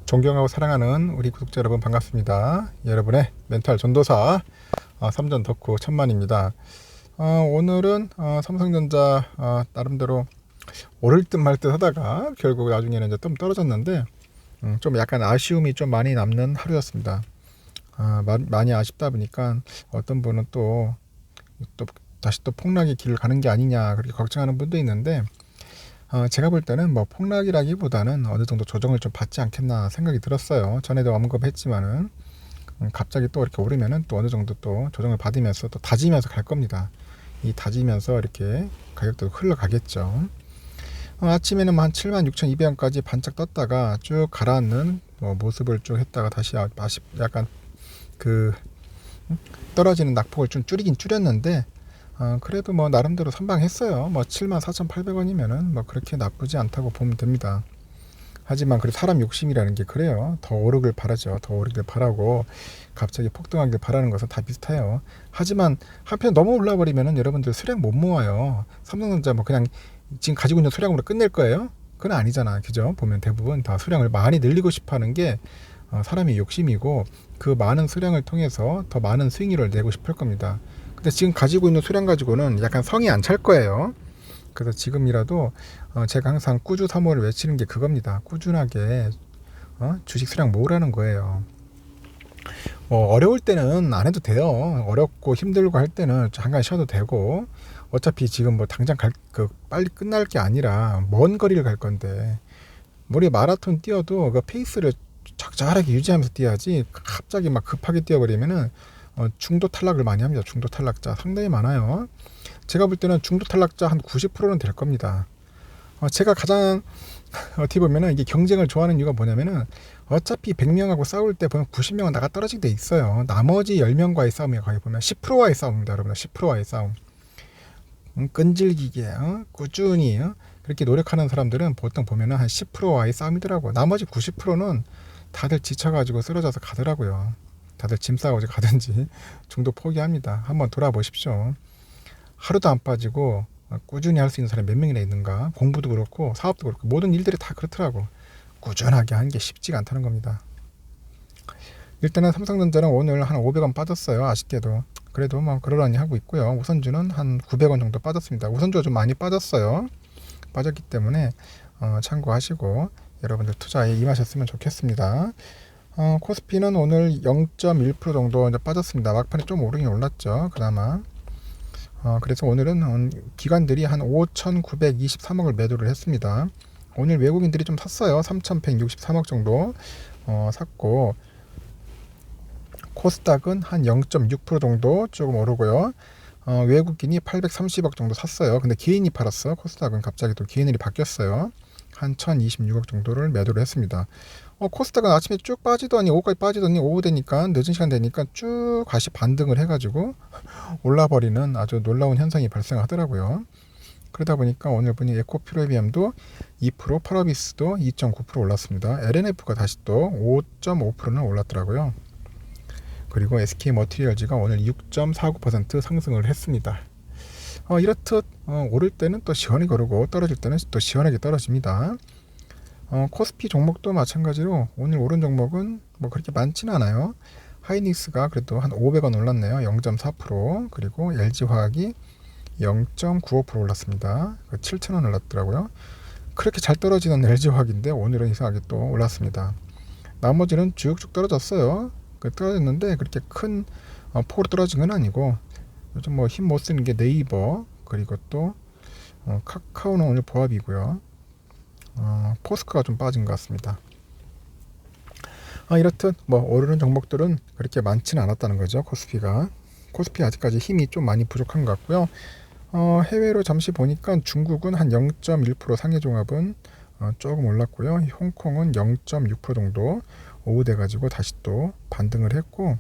존경하고 사랑하는 우리 구독자 여러분 반갑습니다. 여러분의 멘탈 전도사 삼전 덕후 천만입니다. 오늘은 삼성전자 나름대로 오를 듯 말 듯 하다가 결국 나중에는 이제 좀 떨어졌는데 좀 약간 아쉬움이 좀 많이 남는 하루였습니다. 많이 아쉽다 보니까 어떤 분은 또 다시 또 폭락의 길을 가는 게 아니냐 그렇게 걱정하는 분도 있는데 제가 볼 때는 뭐 폭락이라기보다는 어느 정도 조정을 좀 받지 않겠나 생각이 들었어요. 전에도 언급했지만은 갑자기 또 이렇게 오르면은 또 어느 정도 또 조정을 받으면서 또 다지면서 갈 겁니다. 이 다지면서 이렇게 가격도 흘러가겠죠. 아침에는 한 76,200원까지 반짝 떴다가 쭉 가라앉는 모습을 쭉 했다가 다시 약간 그 떨어지는 낙폭을 좀 줄이긴 줄였는데 그래도 뭐 나름대로 선방했어요. 뭐 74,800원이면은 뭐 그렇게 나쁘지 않다고 보면 됩니다. 하지만 그 사람 욕심이라는 게 그래요. 더 오르길 바라죠. 더 오르길 바라고 갑자기 폭등하길 바라는 것은 다 비슷해요. 하지만 한편 너무 올라버리면은 여러분들 수량 못 모아요. 삼성전자 뭐 그냥 지금 가지고 있는 수량으로 끝낼 거예요? 그건 아니잖아. 그죠? 보면 대부분 다 수량을 많이 늘리고 싶어 하는 게 사람의 욕심이고 그 많은 수량을 통해서 더 많은 수익률을 내고 싶을 겁니다. 근데 지금 가지고 있는 수량 가지고는 약간 성이 안 찰 거예요. 그래서 지금이라도 제가 항상 꾸주 3호를 외치는 게 그겁니다. 꾸준하게 주식 수량 모으라는 거예요. 어려울 때는 안 해도 돼요. 어렵고 힘들고 할 때는 잠깐 쉬어도 되고 어차피 지금 뭐 당장 빨리 끝날 게 아니라 먼 거리를 갈 건데 우리 마라톤 뛰어도 그 페이스를 적절하게 유지하면서 뛰어야지 갑자기 막 급하게 뛰어버리면은 중도 탈락을 많이 합니다. 중도 탈락자 상당히 많아요. 제가 볼 때는 중도 탈락자 한 90%는 될 겁니다. 제가 가장 어떻게 보면은 이게 경쟁을 좋아하는 이유가 뭐냐면은 어차피 100명하고 싸울 때 보면 90명은 나가 떨어지게 돼 있어요. 나머지 10명과의 싸움이 거의 보면 10%와의 싸움입니다. 여러분 10%와의 싸움. 끈질기게 꾸준히 그렇게 노력하는 사람들은 보통 보면은 한 10%와의 싸움이더라고. 나머지 90%는 다들 지쳐가지고 쓰러져서 가더라고요. 다들 짐 싸고 가든지 중도 포기합니다. 한번 돌아보십시오. 하루도 안 빠지고 꾸준히 할 수 있는 사람이 몇 명이나 있는가. 공부도 그렇고 사업도 그렇고 모든 일들이 다 그렇더라고. 꾸준하게 하는 게 쉽지가 않다는 겁니다. 일단은 삼성전자는 오늘 한 500원 빠졌어요. 아쉽게도. 그래도 뭐 그러려니 하고 있고요. 우선주는 한 900원 정도 빠졌습니다. 우선주가 좀 많이 빠졌어요. 빠졌기 때문에 참고하시고 여러분들 투자에 임하셨으면 좋겠습니다. 코스피는 오늘 0.1% 정도 이제 빠졌습니다. 막판에 좀 오르긴 올랐죠. 그나마. 그래서 오늘은 기관들이 한 5,923억을 매도를 했습니다. 오늘 외국인들이 좀 샀어요. 3,163억 정도 샀고 코스닥은 한 0.6% 정도 조금 오르고요. 외국인이 830억 정도 샀어요. 근데 개인이 팔았어. 코스닥은 갑자기 또 개인이 바뀌었어요. 한 1,026억 정도를 매도를 했습니다. 코스닥은 아침에 쭉 빠지더니 오후까지 빠지더니 오후 되니까 늦은 시간 되니까 쭉 다시 반등을 해가지고 올라버리는 아주 놀라운 현상이 발생하더라고요. 그러다 보니까 오늘 보니 에코프로비엠도 2%, 파라비스도 2.9% 올랐습니다. LNF가 다시 또 5.5%는 올랐더라고요. 그리고 SK머티리얼즈가 오늘 6.49% 상승을 했습니다. 이렇듯 오를 때는 또 시원하게 오르고 떨어질 때는 또 시원하게 떨어집니다. 코스피 종목도 마찬가지로 오늘 오른 종목은 뭐 그렇게 많지는 않아요. 하이닉스가 그래도 한 500원 올랐네요. 0.4%. 그리고 LG화학이 0.95% 올랐습니다. 7,000원 올랐더라고요. 그렇게 잘 떨어지는 LG화학인데 오늘은 이상하게 또 올랐습니다. 나머지는 쭉쭉 떨어졌어요. 떨어졌는데 그렇게 큰 폭으로 떨어진 건 아니고 요즘 뭐 힘 못 쓰는 게 네이버 그리고 또 카카오는 오늘 보합이고요. 포스코가 좀 빠진 것 같습니다. 이렇듯 뭐 오르는 종목들은 그렇게 많지는 않았다는 거죠. 코스피 아직까지 힘이 좀 많이 부족한 것 같고요. 해외로 잠시 보니까 중국은 한 0.1% 상해 종합은 조금 올랐고요. 홍콩은 0.6% 정도 오후 돼가지고 다시 또 반등을 했고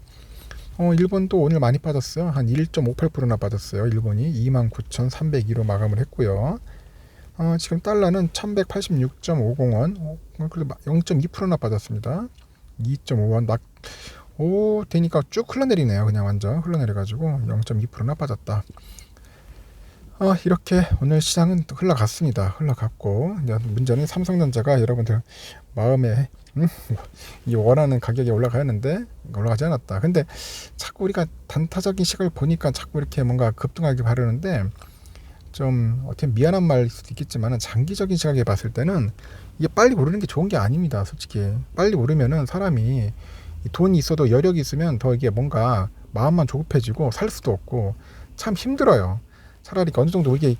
일본도 오늘 많이 빠졌어요. 한 1.58%나 빠졌어요. 일본이 29,302로 마감을 했고요. 지금 달러는 1186.50원 그래도 0.2%나 빠졌습니다. 2.5원 되니까 쭉 흘러내리네요. 그냥 완전 흘러내려가지고 0.2%나 빠졌다. 이렇게 오늘 시장은 또 흘러갔습니다. 흘러갔고 이제 문제는 삼성전자가 여러분들 마음에 이 원하는 가격이 올라가야 하는데 올라가지 않았다. 근데 자꾸 우리가 단타적인 시각을 보니까 자꾸 이렇게 뭔가 급등하게 바르는데 좀 어떻게 미안한 말일 수도 있겠지만 장기적인 시각에 봤을 때는 이게 빨리 오르는 게 좋은 게 아닙니다. 솔직히 빨리 오르면은 사람이 돈이 있어도 여력이 있으면 더 이게 뭔가 마음만 조급해지고 살 수도 없고 참 힘들어요. 차라리 어느 정도 이게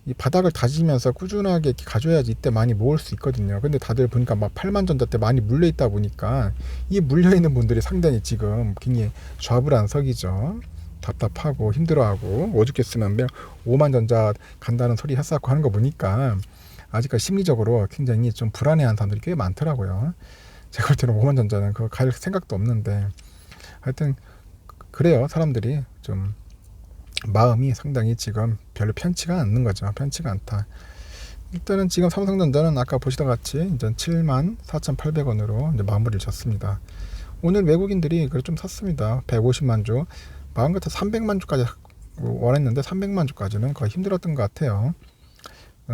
이 바닥을 다지면서 꾸준하게 이렇게 가져야지 이때 많이 모을 수 있거든요. 근데 다들 보니까 막 8만 전자 때 많이 물려 있다 보니까 이 물려 있는 분들이 상당히 지금 굉장히 좌불안석이죠. 답답하고 힘들어하고 오죽했으면 5만 전자 간다는 소리 했었고 하는 거 보니까 아직까지 심리적으로 굉장히 좀 불안해하는 사람들이 꽤 많더라고요. 제가 볼 때는 5만 전자는 그거 갈 생각도 없는데 하여튼 그래요. 사람들이 좀 마음이 상당히 지금 별로 편치가 않는 거죠. 편치가 않다. 일단은 지금 삼성전자는 아까 보시다 같이 이제 74,800원으로 이제 마무리를 졌습니다. 오늘 외국인들이 그걸 좀 샀습니다. 150만 주, 마음 같아 300만 주까지 원했는데 300만 주까지는 거의 힘들었던 것 같아요.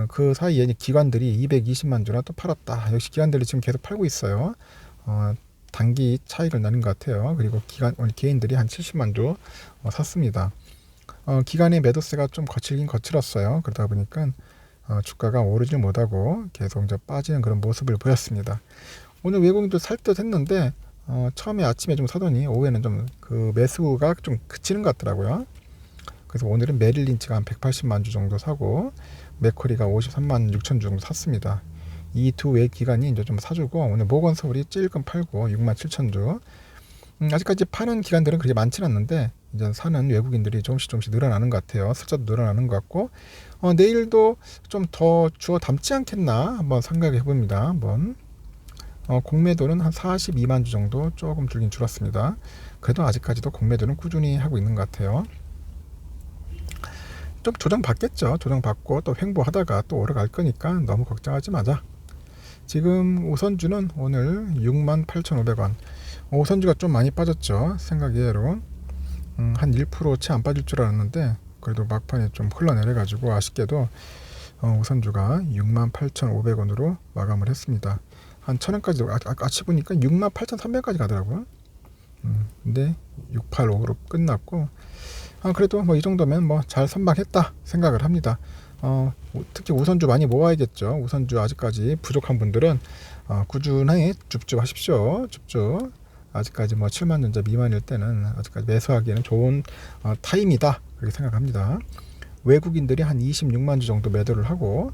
그 사이에 기관들이 220만 주나 또 팔았다. 역시 기관들이 지금 계속 팔고 있어요. 단기 차익을 나는 것 같아요. 그리고 개인들이 한 70만 주 샀습니다. 기간의 매도세가 좀 거칠긴 거칠었어요. 그러다 보니까 주가가 오르지 못하고 계속 이제 빠지는 그런 모습을 보였습니다. 오늘 외국인도 살 듯 했는데 처음에 아침에 좀 사더니 오후에는 좀 그 매수가 좀 그치는 것 같더라고요. 그래서 오늘은 메릴 린치가 한 180만 주 정도 사고 맥쿼리가 53만 6천 주 정도 샀습니다. 이 두 외 기관이 이제 좀 사주고 오늘 모건 서울이 찔끔 팔고 6만 7천 주. 아직까지 파는 기관들은 그렇게 많지는 않는데 이제 사는 외국인들이 조금씩 늘어나는 것 같아요. 숫자도 늘어나는 것 같고 내일도 좀 더 주어 담지 않겠나 한번 생각해 봅니다. 한번 공매도는 한 42만 주 정도 조금 줄긴 줄었습니다. 그래도 아직까지도 공매도는 꾸준히 하고 있는 것 같아요. 좀 조정받겠죠. 조정받고 또 횡보하다가 또 오르갈 거니까 너무 걱정하지 마자. 지금 우선주는 오늘 68,500원. 우선주가 좀 많이 빠졌죠. 생각외로 한 1% 채 안 빠질 줄 알았는데 그래도 막판에 좀 흘러내려가지고 아쉽게도 우선주가 68,500원으로 마감을 했습니다. 한 1,000원까지 아치 보니까 68,300원까지 가더라고요. 근데 685로 끝났고 그래도 뭐 이 정도면 뭐 잘 선방했다 생각을 합니다. 특히 우선주 많이 모아야겠죠. 우선주 아직까지 부족한 분들은 꾸준히 줍줍 하십시오. 줍줍. 아직까지 뭐 7만 전자 미만일 때는 아직까지 매수하기에는 좋은 타임이다 그렇게 생각합니다. 외국인들이 한 26만 주 정도 매도를 하고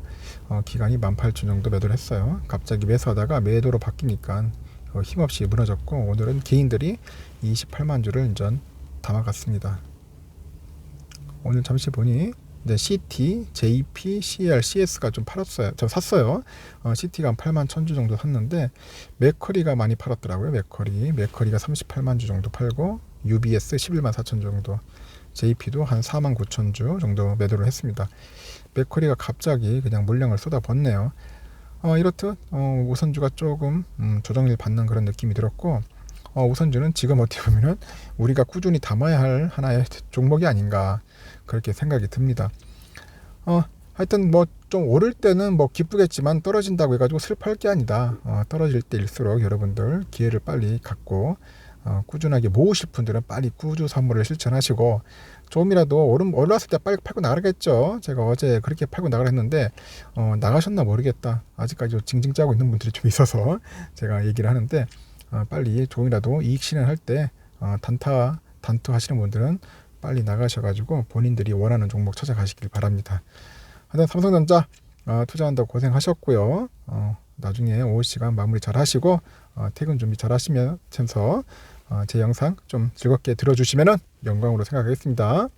기간이 18,000 정도 매도를 했어요. 갑자기 매수하다가 매도로 바뀌니까 힘없이 무너졌고 오늘은 개인들이 28만 주를 이제 담아갔습니다. 오늘 잠시 보니 이제 CT, JP, CL, CS가 좀 팔았어요. 저 샀어요. CT가 한 8만 1,000주 정도 샀는데 맥커리가 많이 팔았더라고요. 맥커리가 38만 주 정도 팔고 UBS 11만 4천 정도, JP도 한 4만 9천 주 정도 매도를 했습니다. 맥커리가 갑자기 그냥 물량을 쏟아붓네요. 이렇듯 우선주가 조금 조정을 받는 그런 느낌이 들었고 우선주는 지금 어떻게 보면은 우리가 꾸준히 담아야 할 하나의 종목이 아닌가 그렇게 생각이 듭니다. 하여튼 뭐 좀 오를 때는 뭐 기쁘겠지만 떨어진다고 해가지고 슬퍼할 게 아니다. 떨어질 때일수록 여러분들 기회를 빨리 갖고 꾸준하게 모으실 분들은 빨리 꾸준 선물을 실천하시고 조금이라도 올랐을 때 빨리 팔고 나가겠죠. 제가 어제 그렇게 팔고 나가라 했는데 나가셨나 모르겠다. 아직까지 징징 짜고 있는 분들이 좀 있어서 제가 얘기를 하는데 빨리 조금이라도 이익 실현할 때 단투 하시는 분들은 빨리 나가셔가지고 본인들이 원하는 종목 찾아가시길 바랍니다. 하여튼 삼성전자 투자한다고 고생하셨고요. 나중에 오후 시간 마무리 잘 하시고 퇴근 준비 잘 하시면서 제 영상 좀 즐겁게 들어주시면 영광으로 생각하겠습니다.